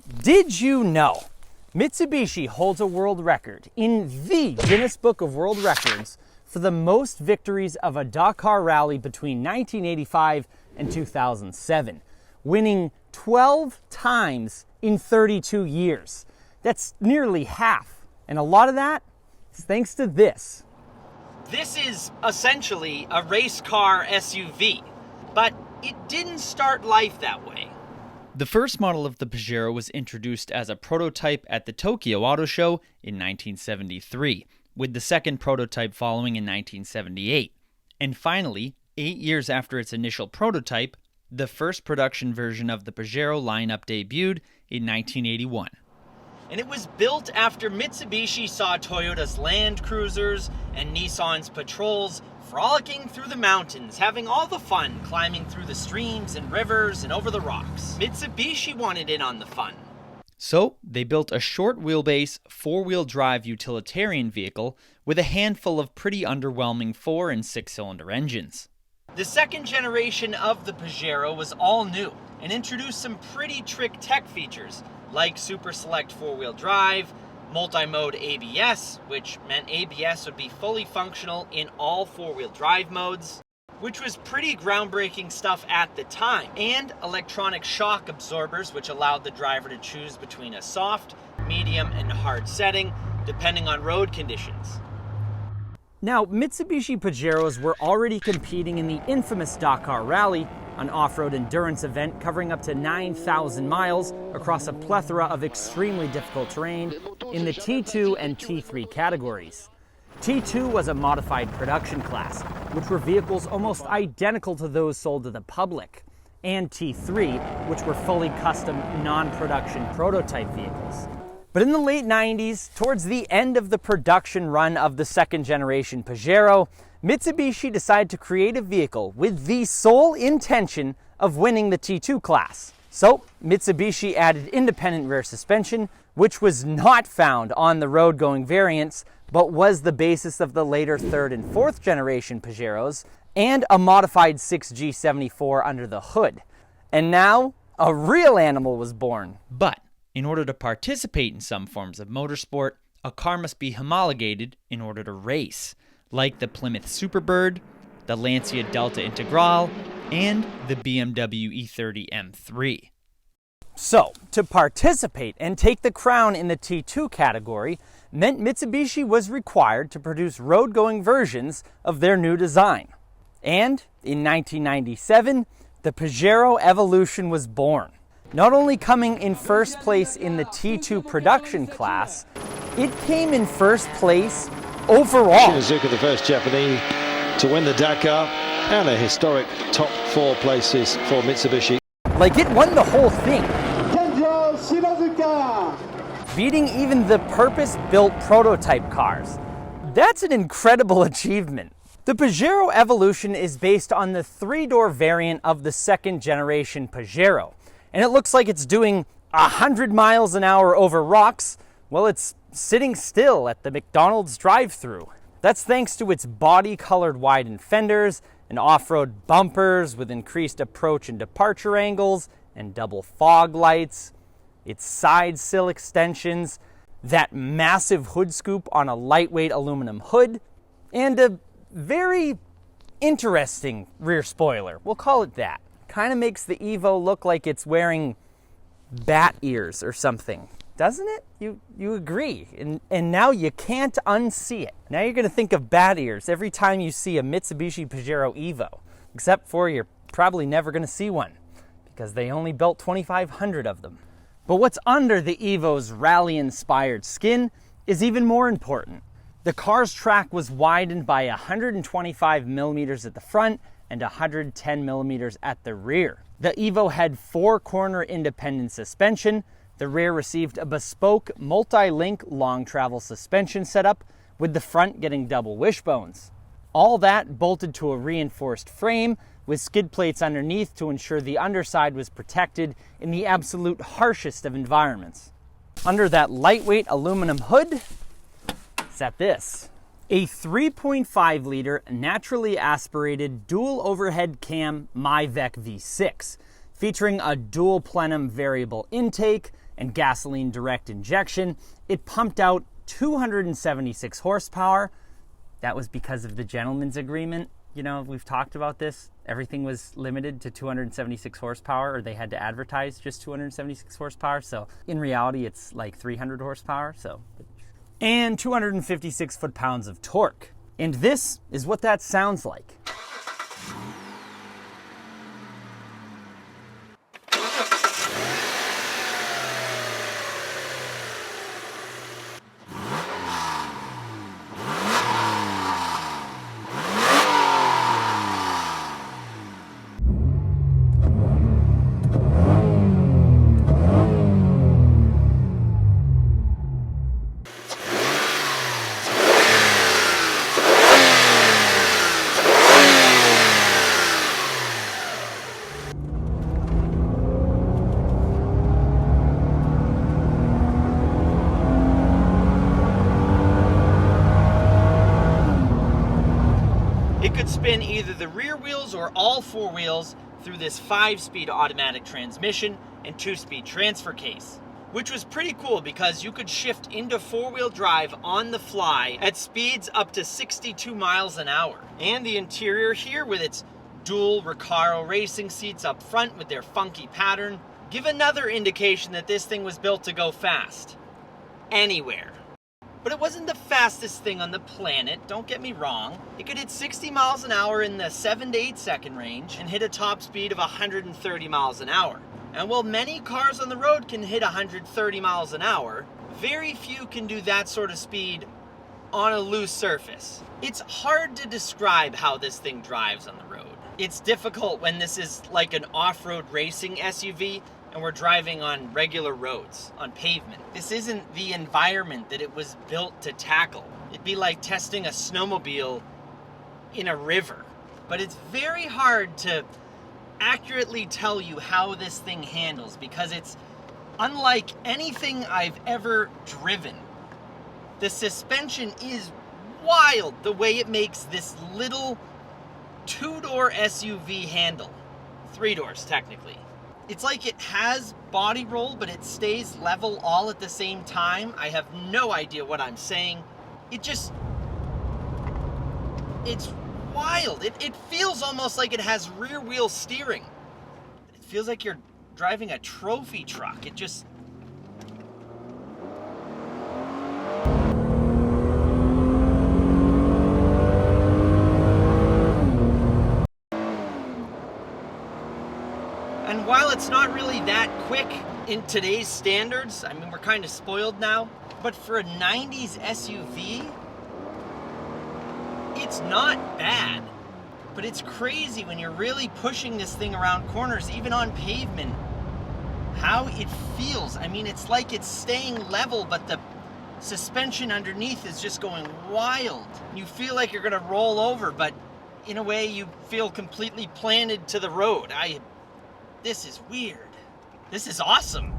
Did you know Mitsubishi holds a world record in the Guinness Book of World Records for the most victories of a Dakar rally between 1985 and 2007, winning 12 times in 32 years. That's nearly half, and a lot of that is thanks to this. This is essentially a race car SUV, but it didn't start life that way. The first model of the Pajero was introduced as a prototype at the Tokyo Auto Show in 1973, with the second prototype following in 1978. And finally, 8 years after its initial prototype, the first production version of the Pajero lineup debuted in 1981. And it was built after Mitsubishi saw Toyota's Land Cruisers and Nissan's Patrols frolicking through the mountains, having all the fun climbing through the streams and rivers and over the rocks. Mitsubishi wanted in on the fun. So they built a short wheelbase, four-wheel drive utilitarian vehicle with a handful of pretty underwhelming 4- and 6-cylinder engines. The second generation of the Pajero was all new and introduced some pretty trick tech features like Super Select 4-wheel drive, multi-mode ABS, which meant ABS would be fully functional in all 4-wheel drive modes, which was pretty groundbreaking stuff at the time, and electronic shock absorbers, which allowed the driver to choose between a soft, medium, and hard setting, depending on road conditions. Now, Mitsubishi Pajeros were already competing in the infamous Dakar Rally, an off-road endurance event covering up to 9,000 miles across a plethora of extremely difficult terrain in the T2 and T3 categories. T2 was a modified production class, which were vehicles almost identical to those sold to the public, and T3, which were fully custom, non-production prototype vehicles. But in the late 90s, towards the end of the production run of the second generation Pajero, Mitsubishi decided to create a vehicle with the sole intention of winning the T2 class. So Mitsubishi added independent rear suspension, which was not found on the road-going variants, but was the basis of the later third and fourth generation Pajeros, and a modified 6G74 under the hood. And now, a real animal was born. But in order to participate in some forms of motorsport, a car must be homologated in order to race, like the Plymouth Superbird, the Lancia Delta Integral, and the BMW E30 M3. So, to participate and take the crown in the T2 category meant Mitsubishi was required to produce road-going versions of their new design. And in 1997, the Pajero Evolution was born. Not only coming in first place in the T2 production class, it came in first place overall. Shizuka, the first Japanese to win the Dakar, and a historic top 4 places for Mitsubishi. Like, it won the whole thing, beating even the purpose-built prototype cars. That's an incredible achievement. The Pajero Evolution is based on the 3-door variant of the second generation Pajero, and it looks like it's doing 100 miles an hour over rocks while it's sitting still at the McDonald's drive-thru. That's thanks to its body-colored widened fenders and off-road bumpers with increased approach and departure angles and double fog lights, its side sill extensions, that massive hood scoop on a lightweight aluminum hood, and a very interesting rear spoiler. We'll call it that. Kind of makes the Evo look like it's wearing bat ears or something. Doesn't it? You agree. And now you can't unsee it. Now you're going to think of bat ears every time you see a Mitsubishi Pajero Evo. Except for you're probably never going to see one, because they only built 2,500 of them. But what's under the Evo's rally-inspired skin is even more important. The car's track was widened by 125 millimeters at the front and 110 millimeters at the rear. The Evo had 4-corner independent suspension. The rear received a bespoke multi-link long travel suspension setup, with the front getting double wishbones. All that bolted to a reinforced frame with skid plates underneath to ensure the underside was protected in the absolute harshest of environments. Under that lightweight aluminum hood, sat this. A 3.5-liter naturally aspirated dual overhead cam Myvec V6, featuring a dual plenum variable intake and gasoline direct injection. It pumped out 276 horsepower. That was because of the gentleman's agreement. You know, we've talked about this. Everything was limited to 276 horsepower, or they had to advertise just 276 horsepower. So in reality, it's like 300 horsepower. And 256 foot-pounds of torque. And this is what that sounds like. It could spin either the rear wheels or all four wheels through this 5-speed automatic transmission and 2-speed transfer case, which was pretty cool because you could shift into 4-wheel drive on the fly at speeds up to 62 miles an hour. And the interior here with its dual Recaro racing seats up front with their funky pattern give another indication that this thing was built to go fast. Anywhere. But it wasn't the fastest thing on the planet, don't get me wrong. It could hit 60 miles an hour in the 7 to 8 second range and hit a top speed of 130 miles an hour. And while many cars on the road can hit 130 miles an hour, very few can do that sort of speed on a loose surface. It's hard to describe how this thing drives on the road. It's difficult when this is like an off-road racing SUV and we're driving on regular roads, on pavement. This isn't the environment that it was built to tackle. It'd be like testing a snowmobile in a river. But it's very hard to accurately tell you how this thing handles because it's unlike anything I've ever driven. The suspension is wild the way it makes this little 2-door SUV handle. 3 doors, technically. It's like it has body roll, but it stays level all at the same time. I have no idea what I'm saying. It's wild. It feels almost like it has rear wheel steering. It feels like you're driving a trophy truck. It just... And while it's not really that quick in today's standards, I mean, we're kind of spoiled now, but for a 90s SUV, it's not bad. But it's crazy when you're really pushing this thing around corners, even on pavement, how it feels. I mean, it's like it's staying level, but the suspension underneath is just going wild. You feel like you're gonna roll over, but in a way you feel completely planted to the road. This is weird. This is awesome.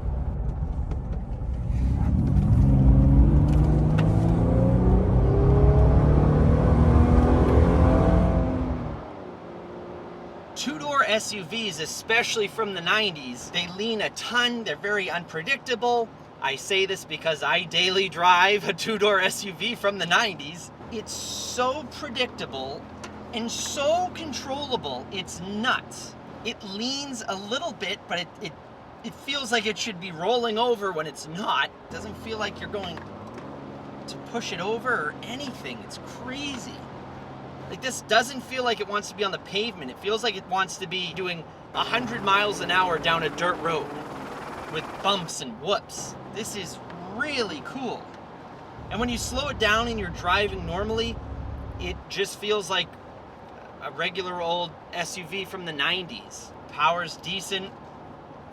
Two-door SUVs, especially from the 90s, they lean a ton, they're very unpredictable. I say this because I daily drive a two-door SUV from the 90s. It's so predictable and so controllable, it's nuts. It leans a little bit, but it feels like it should be rolling over when it's not. It doesn't feel like you're going to push it over or anything. It's crazy. Like, this doesn't feel like it wants to be on the pavement. It feels like it wants to be doing 100 miles an hour down a dirt road with bumps and whoops. This is really cool. And when you slow it down and you're driving normally, it just feels like a regular old SUV from the 90s. Power's decent.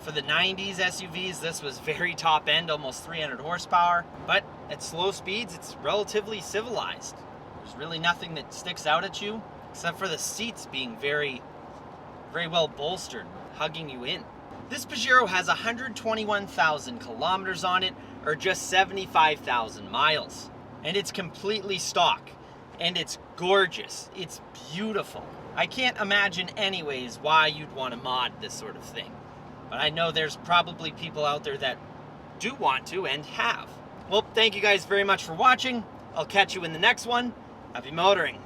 For the 90s SUVs, this was very top end, almost 300 horsepower. But at slow speeds, it's relatively civilized. There's really nothing that sticks out at you, except for the seats being very, very well bolstered, hugging you in. This Pajero has 121,000 kilometers on it, or just 75,000 miles. And it's completely stock. And it's gorgeous. It's beautiful. I can't imagine anyways why you'd want to mod this sort of thing. But I know there's probably people out there that do want to and have. Well, thank you guys very much for watching. I'll catch you in the next one. Happy motoring.